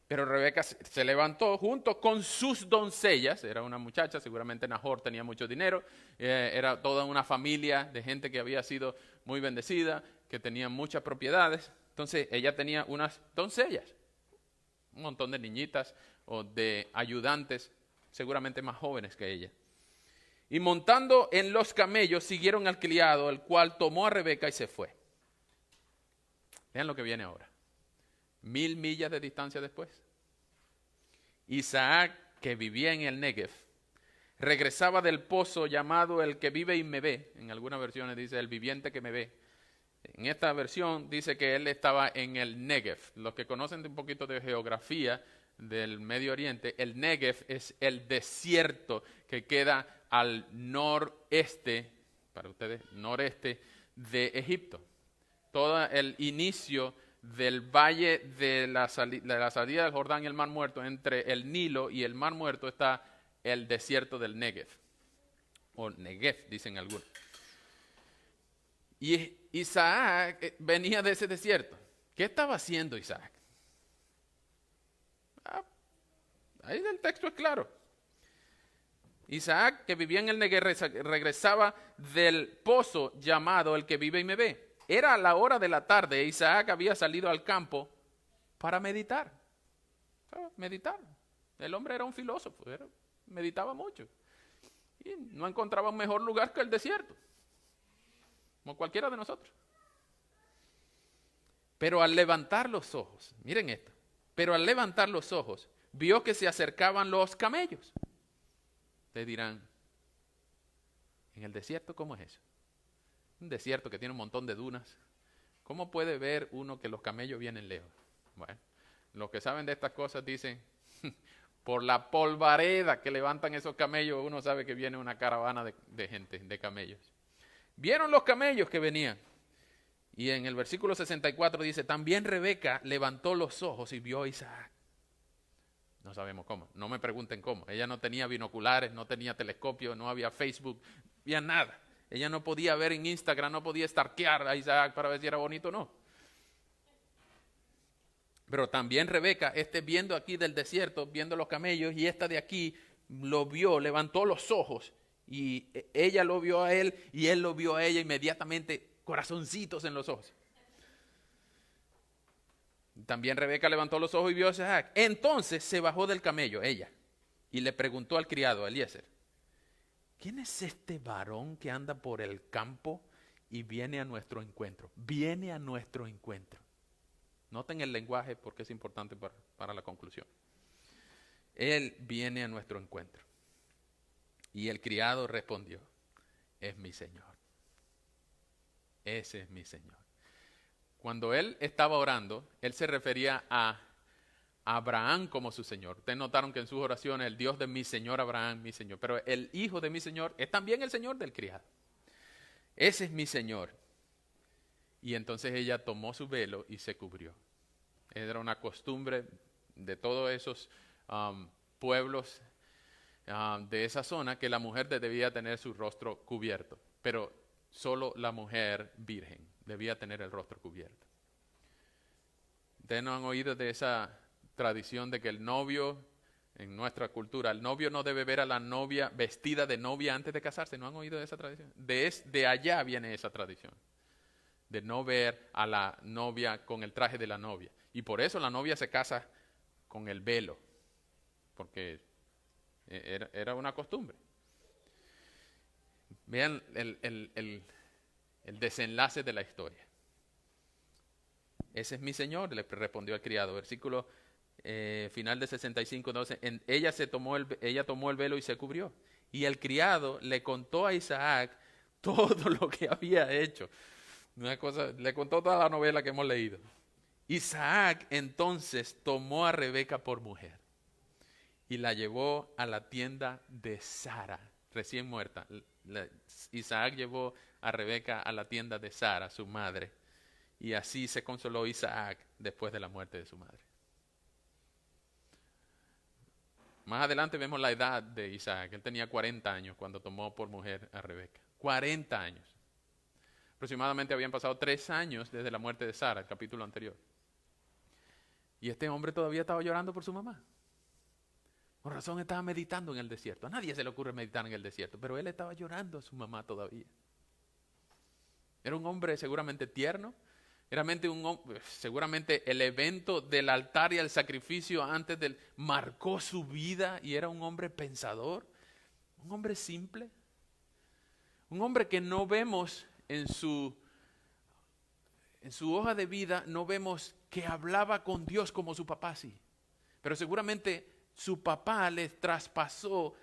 Pero Rebeca se levantó junto con sus doncellas, era una muchacha, seguramente Nahor tenía mucho dinero, era toda una familia de gente que había sido muy bendecida, que tenía muchas propiedades. Entonces ella tenía unas doncellas, un montón de niñitas o de ayudantes, seguramente más jóvenes que ella. Y montando en los camellos siguieron al criado, el cual tomó a Rebeca y se fue. Vean lo que viene ahora. 1000 millas de distancia después. Isaac, que vivía en el Negev, regresaba del pozo llamado el que vive y me ve. En algunas versiones dice el viviente que me ve. En esta versión dice que él estaba en el Negev. Los que conocen un poquito de geografía del Medio Oriente, el Negev es el desierto que queda al noreste, para ustedes, noreste de Egipto. Todo el inicio del valle de la salida del Jordán y el Mar Muerto, entre el Nilo y el Mar Muerto está el desierto del Negev, o Negev dicen algunos. Y Isaac venía de ese desierto. ¿Qué estaba haciendo Isaac? Ahí el texto es claro. Isaac, que vivía en el Negev, regresaba del pozo llamado el que vive y me ve. Era la hora de la tarde e Isaac había salido al campo para meditar. Meditar. El hombre era un filósofo, meditaba mucho. Y no encontraba un mejor lugar que el desierto, como cualquiera de nosotros. Pero al levantar los ojos, miren esto, pero al levantar los ojos, vio que se acercaban los camellos. Ustedes dirán, ¿en el desierto cómo es eso? Un desierto que tiene un montón de dunas. ¿Cómo puede ver uno que los camellos vienen lejos? Bueno, los que saben de estas cosas dicen, por la polvareda que levantan esos camellos, uno sabe que viene una caravana de gente, de camellos. Vieron los camellos que venían. Y en el versículo 64 dice, también Rebeca levantó los ojos y vio a Isaac. No sabemos cómo, no me pregunten cómo. Ella no tenía binoculares, no tenía telescopio, no había Facebook, no había nada. Ella no podía ver en Instagram, no podía stalkear a Isaac para ver si era bonito o no. Pero también Rebeca, viendo aquí del desierto, viendo los camellos, y esta de aquí lo vio, levantó los ojos, y ella lo vio a él, y él lo vio a ella inmediatamente, corazoncitos en los ojos. También Rebeca levantó los ojos y vio a Isaac. Entonces se bajó del camello, ella, y le preguntó al criado, a Eliezer, ¿quién es este varón que anda por el campo y viene a nuestro encuentro? Viene a nuestro encuentro. Noten el lenguaje porque es importante para la conclusión. Él viene a nuestro encuentro. Y el criado respondió, es mi Señor. Ese es mi Señor. Cuando él estaba orando, él se refería a Abraham como su Señor. Ustedes notaron que en sus oraciones el Dios de mi Señor Abraham, mi Señor. Pero el hijo de mi Señor es también el Señor del criado. Ese es mi Señor. Y entonces ella tomó su velo y se cubrió. Era una costumbre de todos esos pueblos de esa zona que la mujer debía tener su rostro cubierto. Pero solo la mujer virgen debía tener el rostro cubierto. ¿Ustedes no han oído de esa tradición de que el novio, en nuestra cultura, el novio no debe ver a la novia vestida de novia antes de casarse? ¿No han oído de esa tradición? De allá viene esa tradición. de no ver a la novia con el traje de la novia. Y por eso la novia se casa con el velo, porque era una costumbre. Vean el desenlace de la historia. Ese es mi señor, le respondió el criado. Versículo final de 65:12. Ella tomó el velo y se cubrió. Y el criado le contó a Isaac todo lo que había hecho. Una cosa, le contó toda la novela que hemos leído. Isaac entonces tomó a Rebeca por mujer y la llevó a la tienda de Sara, recién muerta. Isaac llevó a Rebeca a la tienda de Sara, su madre, y así se consoló Isaac después de la muerte de su madre. Más adelante vemos la edad de Isaac. Él tenía 40 años cuando tomó por mujer a Rebeca. 40 años. Aproximadamente habían pasado 3 años desde la muerte de Sara, el capítulo anterior. Y este hombre todavía estaba llorando por su mamá. Por razón estaba meditando en el desierto. A nadie se le ocurre meditar en el desierto, pero él estaba llorando a su mamá todavía. Era un hombre seguramente tierno. Seguramente el evento del altar y el sacrificio antes del marcó su vida y era un hombre pensador, un hombre simple, un hombre que no vemos en su hoja de vida, no vemos que hablaba con Dios como su papá sí, pero seguramente su papá les traspasó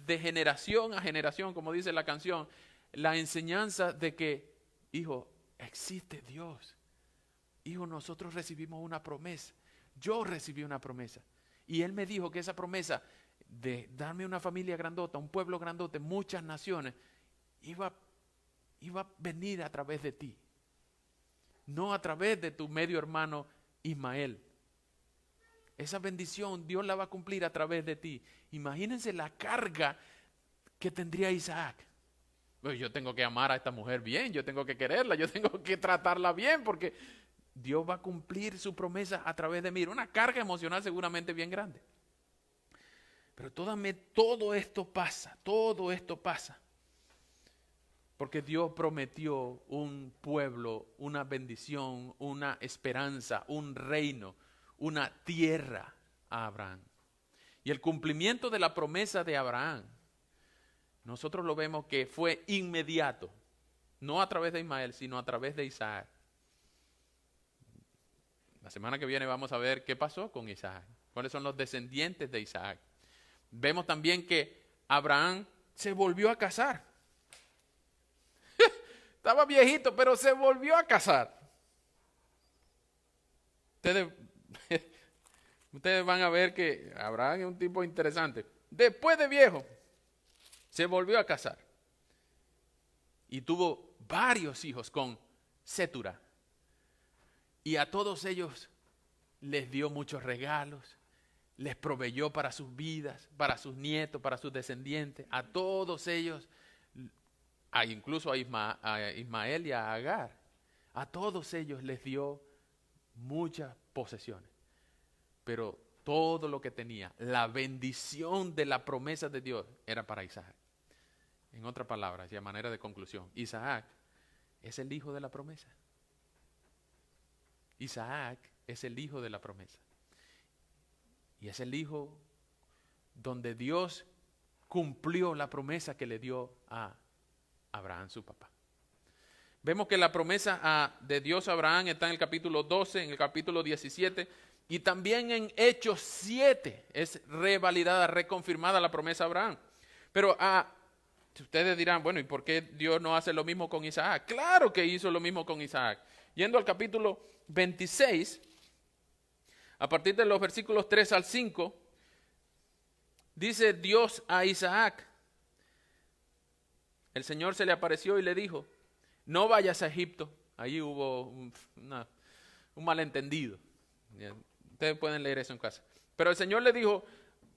de generación a generación, como dice la canción, la enseñanza de que, hijo, existe Dios. Hijo, nosotros recibimos una promesa. Yo recibí una promesa. Y él me dijo que esa promesa de darme una familia grandota, un pueblo grandote, muchas naciones, iba a venir a través de ti. No a través de tu medio hermano Ismael. Esa bendición Dios la va a cumplir a través de ti. Imagínense la carga que tendría Isaac. Pues yo tengo que amar a esta mujer bien, yo tengo que quererla, yo tengo que tratarla bien porque Dios va a cumplir su promesa a través de mí. Una carga emocional seguramente bien grande. Pero todo esto pasa. Porque Dios prometió un pueblo, una bendición, una esperanza, un reino, una tierra a Abraham. Y el cumplimiento de la promesa de Abraham, nosotros lo vemos que fue inmediato. No a través de Ismael, sino a través de Isaac. La semana que viene vamos a ver qué pasó con Isaac, cuáles son los descendientes de Isaac. Vemos también que Abraham se volvió a casar. Estaba viejito, pero se volvió a casar. Ustedes van a ver que Abraham es un tipo interesante. Después de viejo, se volvió a casar. Y tuvo varios hijos con Cetura. Y a todos ellos les dio muchos regalos, les proveyó para sus vidas, para sus nietos, para sus descendientes. A todos ellos, incluso a Ismael y a Agar, a todos ellos les dio muchas posesiones. Pero todo lo que tenía, la bendición de la promesa de Dios, era para Isaac. En otras palabras, y a manera de conclusión, Isaac es el hijo de la promesa. Isaac es el hijo de la promesa. Y es el hijo donde Dios cumplió la promesa que le dio a Abraham, su papá. Vemos que la promesa de Dios a Abraham está en el capítulo 12, en el capítulo 17 y también en Hechos 7. Es revalidada, reconfirmada la promesa a Abraham. Pero ustedes dirán, bueno, ¿y por qué Dios no hace lo mismo con Isaac? Claro que hizo lo mismo con Isaac. Yendo al capítulo 26, a partir de los versículos 3 al 5, dice Dios a Isaac, el Señor se le apareció y le dijo, no vayas a Egipto. Ahí hubo un malentendido. Ustedes pueden leer eso en casa. Pero el Señor le dijo,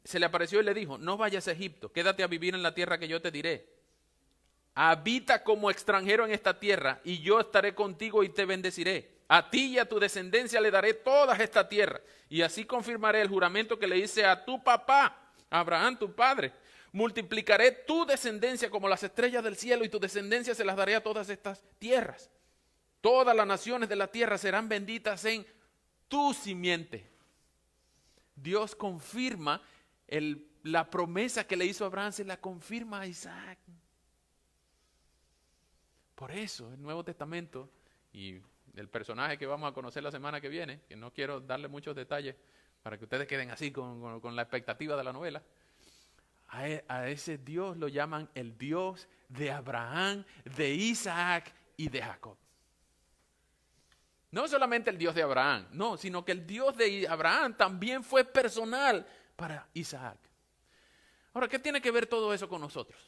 se le apareció y le dijo, no vayas a Egipto, quédate a vivir en la tierra que yo te diré. Habita como extranjero en esta tierra y yo estaré contigo y te bendeciré. A ti y a tu descendencia le daré toda esta tierra. Y así confirmaré el juramento que le hice a tu papá, Abraham, tu padre. Multiplicaré tu descendencia como las estrellas del cielo y tu descendencia se las daré a todas estas tierras. Todas las naciones de la tierra serán benditas en tu simiente. Dios confirma la promesa que le hizo a Abraham, se la confirma a Isaac. Por eso el Nuevo Testamento y el personaje que vamos a conocer la semana que viene, que no quiero darle muchos detalles para que ustedes queden así con la expectativa de la novela, a ese Dios lo llaman el Dios de Abraham, de Isaac y de Jacob. No solamente el Dios de Abraham, no, sino que el Dios de Abraham también fue personal para Isaac. Ahora, ¿qué tiene que ver todo eso con nosotros?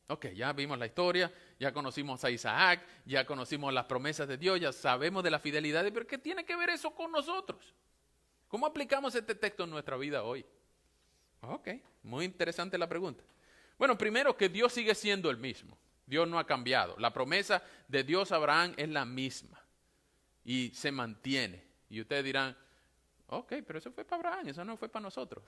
Ok, ya vimos la historia, ya conocimos a Isaac, ya conocimos las promesas de Dios, ya sabemos de la fidelidad, pero ¿qué tiene que ver eso con nosotros? ¿Cómo aplicamos este texto en nuestra vida hoy? Ok, muy interesante la pregunta. Bueno, primero que Dios sigue siendo el mismo. Dios no ha cambiado. La promesa de Dios a Abraham es la misma y se mantiene. Y ustedes dirán, ok, pero eso fue para Abraham, eso no fue para nosotros.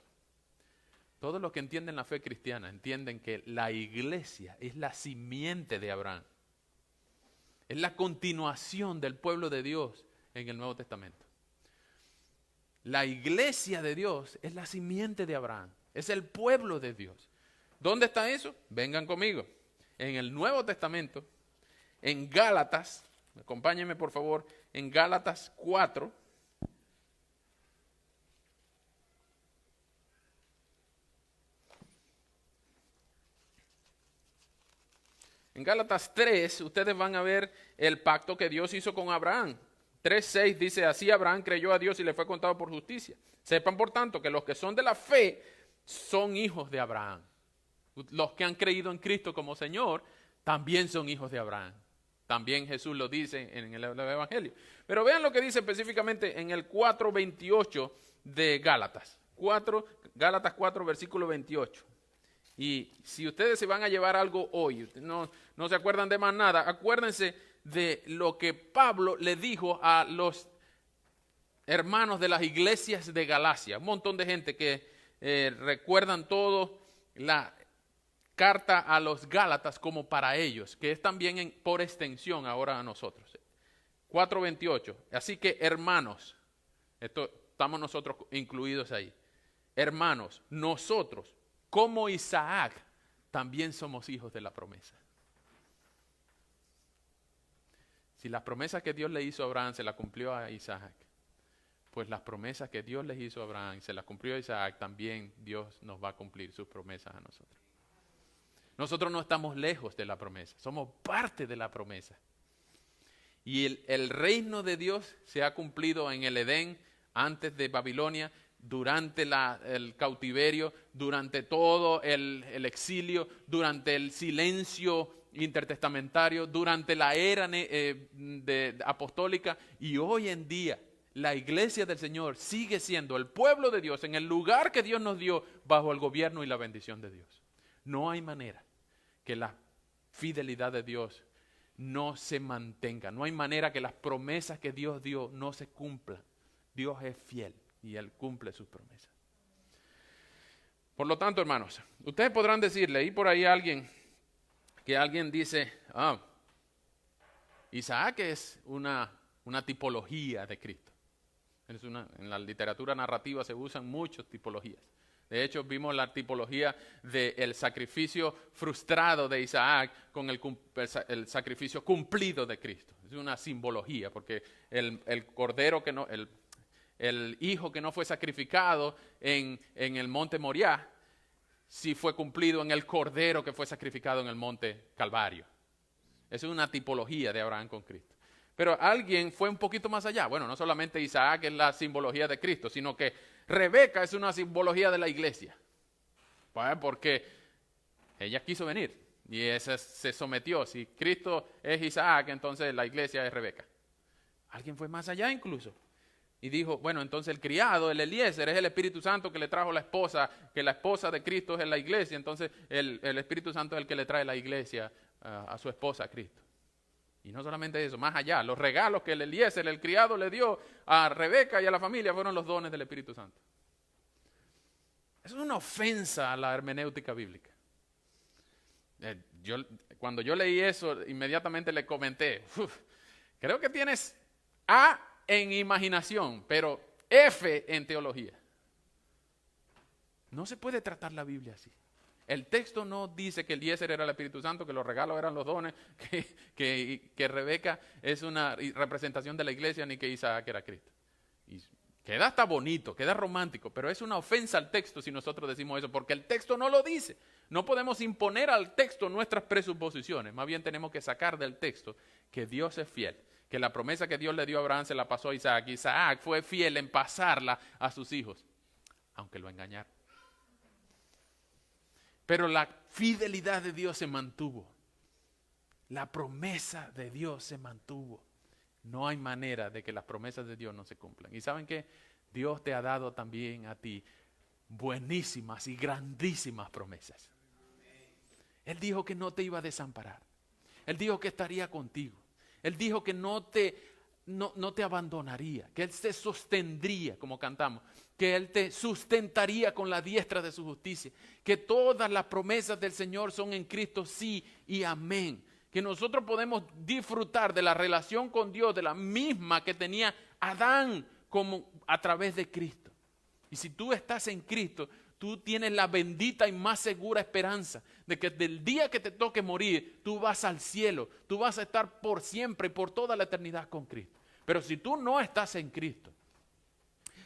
Todos los que entienden la fe cristiana entienden que la iglesia es la simiente de Abraham. Es la continuación del pueblo de Dios en el Nuevo Testamento. La iglesia de Dios es la simiente de Abraham. Es el pueblo de Dios. ¿Dónde está eso? Vengan conmigo. En el Nuevo Testamento, en Gálatas, acompáñenme por favor, en Gálatas 4. En Gálatas 3, ustedes van a ver el pacto que Dios hizo con Abraham. 3:6 dice, así Abraham creyó a Dios y le fue contado por justicia. Sepan por tanto que los que son de la fe son hijos de Abraham. Los que han creído en Cristo como Señor también son hijos de Abraham. También Jesús lo dice en el Evangelio. Pero vean lo que dice específicamente en el 4:28 de Gálatas. Gálatas 4, versículo 28. Y si ustedes se van a llevar algo hoy, no se acuerdan de más nada, acuérdense de lo que Pablo le dijo a los hermanos de las iglesias de Galacia. Un montón de gente que recuerdan todo la carta a los Gálatas como para ellos, que es también por extensión ahora a nosotros. 4:28. Así que hermanos, estamos nosotros incluidos ahí. Hermanos, nosotros, como Isaac, también somos hijos de la promesa. Si las promesas que Dios le hizo a Abraham se las cumplió a Isaac, pues las promesas que Dios les hizo a Abraham y se las cumplió a Isaac, también Dios nos va a cumplir sus promesas a nosotros. Nosotros no estamos lejos de la promesa, somos parte de la promesa. Y el reino de Dios se ha cumplido en el Edén, antes de Babilonia, durante el cautiverio, durante todo el exilio, durante el silencio intertestamentario, durante la era apostólica, y hoy en día la iglesia del Señor sigue siendo el pueblo de Dios en el lugar que Dios nos dio bajo el gobierno y la bendición de Dios. No hay manera que la fidelidad de Dios no se mantenga. No hay manera que las promesas que Dios dio no se cumplan. Dios es fiel y Él cumple sus promesas. Por lo tanto, hermanos, ustedes podrán decirle, y por ahí alguien dice, Isaac es una tipología de Cristo. En la literatura narrativa se usan muchas tipologías. De hecho, vimos la tipología del sacrificio frustrado de Isaac con el sacrificio cumplido de Cristo. Es una simbología, porque el cordero que no, el hijo que no fue sacrificado en el monte Moriah, sí fue cumplido en el cordero que fue sacrificado en el monte Calvario. Esa es una tipología de Abraham con Cristo. Pero alguien fue un poquito más allá. Bueno, no solamente Isaac es la simbología de Cristo, sino que Rebeca es una simbología de la iglesia. Pues porque ella quiso venir y esa se sometió. Si Cristo es Isaac, entonces la iglesia es Rebeca. Alguien fue más allá incluso. Y dijo, bueno, entonces el criado, el Eliezer, es el Espíritu Santo que le trajo la esposa, que la esposa de Cristo es la iglesia. Entonces el Espíritu Santo es el que le trae la iglesia a su esposa, a Cristo. Y no solamente eso, más allá, los regalos que el Eliezer, el criado, le dio a Rebeca y a la familia fueron los dones del Espíritu Santo. Eso es una ofensa a la hermenéutica bíblica. Cuando yo leí eso, inmediatamente le comenté, creo que tienes A en imaginación, pero F en teología. No se puede tratar la Biblia así. El texto no dice que Eliezer era el Espíritu Santo, que los regalos eran los dones, que Rebeca es una representación de la iglesia, ni que Isaac era Cristo. Y queda hasta bonito, queda romántico, pero es una ofensa al texto si nosotros decimos eso, porque el texto no lo dice. No podemos imponer al texto nuestras presuposiciones, más bien tenemos que sacar del texto que Dios es fiel, que la promesa que Dios le dio a Abraham se la pasó a Isaac. Isaac fue fiel en pasarla a sus hijos, aunque lo engañaron. Pero la fidelidad de Dios se mantuvo. La promesa de Dios se mantuvo. No hay manera de que las promesas de Dios no se cumplan. ¿Y saben qué? Dios te ha dado también a ti buenísimas y grandísimas promesas. Él dijo que no te iba a desamparar. Él dijo que estaría contigo. Él dijo que no te abandonaría, que Él te sostendría, como cantamos, que Él te sustentaría con la diestra de su justicia, que todas las promesas del Señor son en Cristo sí y amén, que nosotros podemos disfrutar de la relación con Dios de la misma que tenía Adán como a través de Cristo. Y si tú estás en Cristo, tú tienes la bendita y más segura esperanza de que del día que te toque morir, tú vas al cielo, tú vas a estar por siempre y por toda la eternidad con Cristo. Pero si tú no estás en Cristo,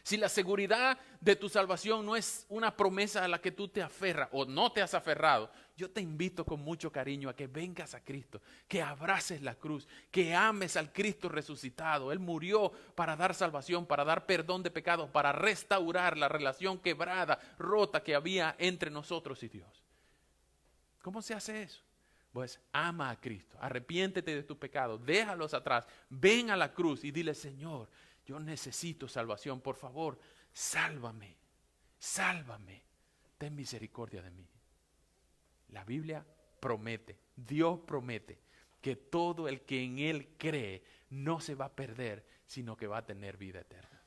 si la seguridad de tu salvación no es una promesa a la que tú te aferras o no te has aferrado, yo te invito con mucho cariño a que vengas a Cristo, que abraces la cruz, que ames al Cristo resucitado. Él murió para dar salvación, para dar perdón de pecados, para restaurar la relación quebrada, rota que había entre nosotros y Dios. ¿Cómo se hace eso? Pues ama a Cristo, arrepiéntete de tus pecados, déjalos atrás, ven a la cruz y dile: Señor, yo necesito salvación, por favor, sálvame, sálvame, ten misericordia de mí. La Biblia promete, Dios promete que todo el que en Él cree no se va a perder, sino que va a tener vida eterna.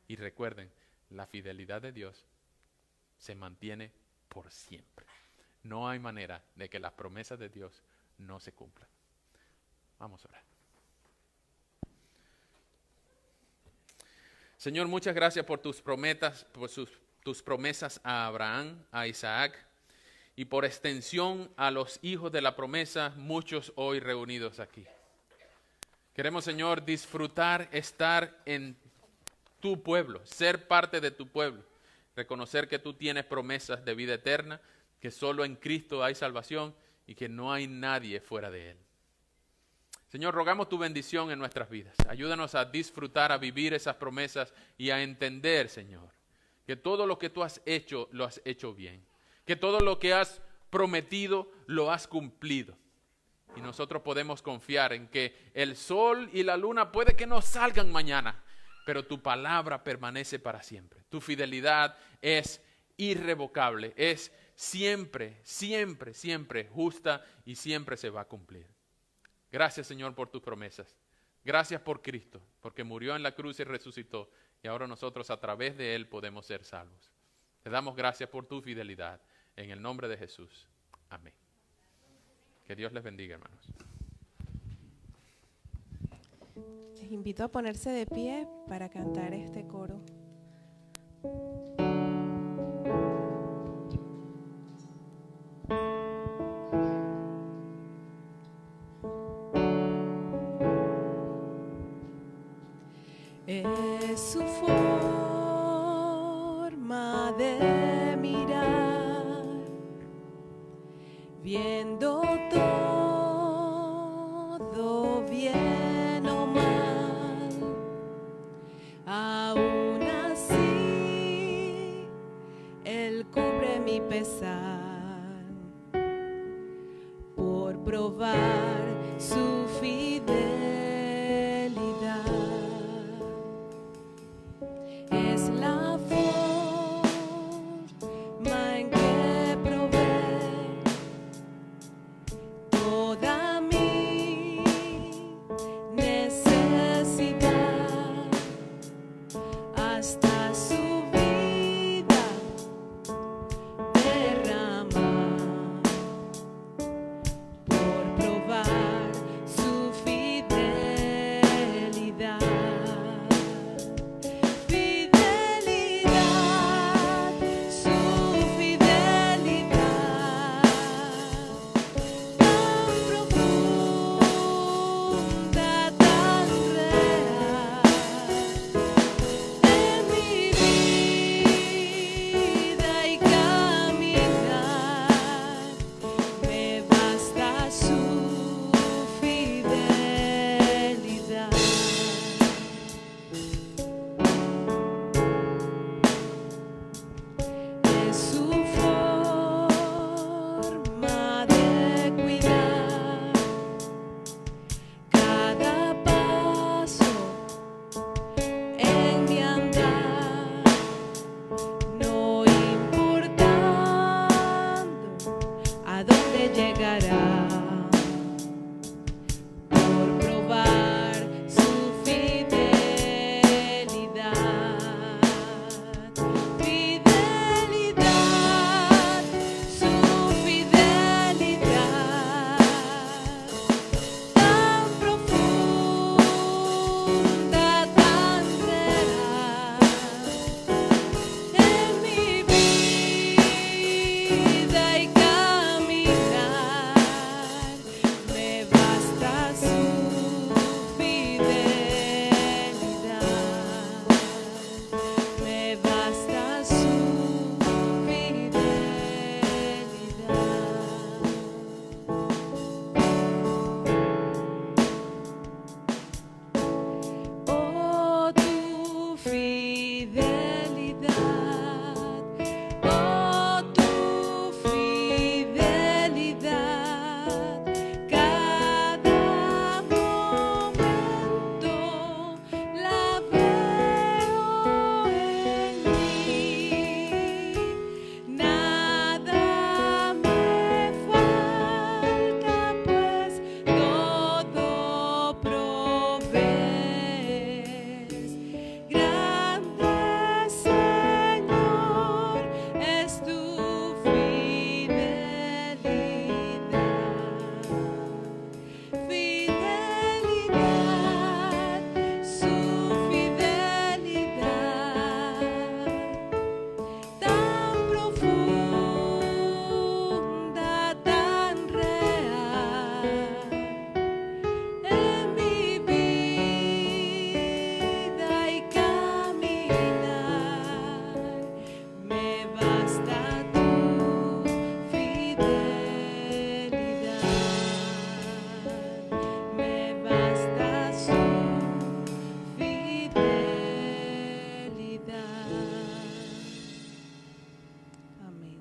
Y recuerden, la fidelidad de Dios se mantiene por siempre. No hay manera de que las promesas de Dios no se cumplan. Vamos a orar. Señor, muchas gracias por tus promesas a Abraham, a Isaac y por extensión a los hijos de la promesa, muchos hoy reunidos aquí. Queremos, Señor, disfrutar, estar en tu pueblo, ser parte de tu pueblo, reconocer que tú tienes promesas de vida eterna, que solo en Cristo hay salvación y que no hay nadie fuera de Él. Señor, rogamos tu bendición en nuestras vidas. Ayúdanos a disfrutar, a vivir esas promesas y a entender, Señor, que todo lo que tú has hecho, lo has hecho bien. Que todo lo que has prometido, lo has cumplido. Y nosotros podemos confiar en que el sol y la luna puede que no salgan mañana, pero tu palabra permanece para siempre. Tu fidelidad es irrevocable, es siempre, siempre, siempre justa y siempre se va a cumplir. Gracias, Señor, por tus promesas. Gracias por Cristo, porque murió en la cruz y resucitó. Y ahora nosotros a través de Él podemos ser salvos. Te damos gracias por tu fidelidad. En el nombre de Jesús. Amén. Que Dios les bendiga, hermanos. Les invito a ponerse de pie para cantar este coro. Es su forma de mirar, viendo todo bien o mal, aún así Él cubre mi pesar, por probar su fidelidad. Es la forma en que provee toda mi necesidad, hasta su vida derramar. ¿A dónde llegará? Por probar su fidelidad. Fidelidad, su fidelidad, tan profunda, tan real. En mi vida y caminar, me basta su fidelidad. Me basta su fidelidad. Oh, tu fidelidad, oh, tu fidelidad, cada momento la veo en mí. Nada me falta, pues todo provees. Grande Señor es tu fidelidad. Fidelidad, su fidelidad, tan profunda, tan real. En mi vida y caminar, me basta tu fidelidad. Me basta su fidelidad. Amén.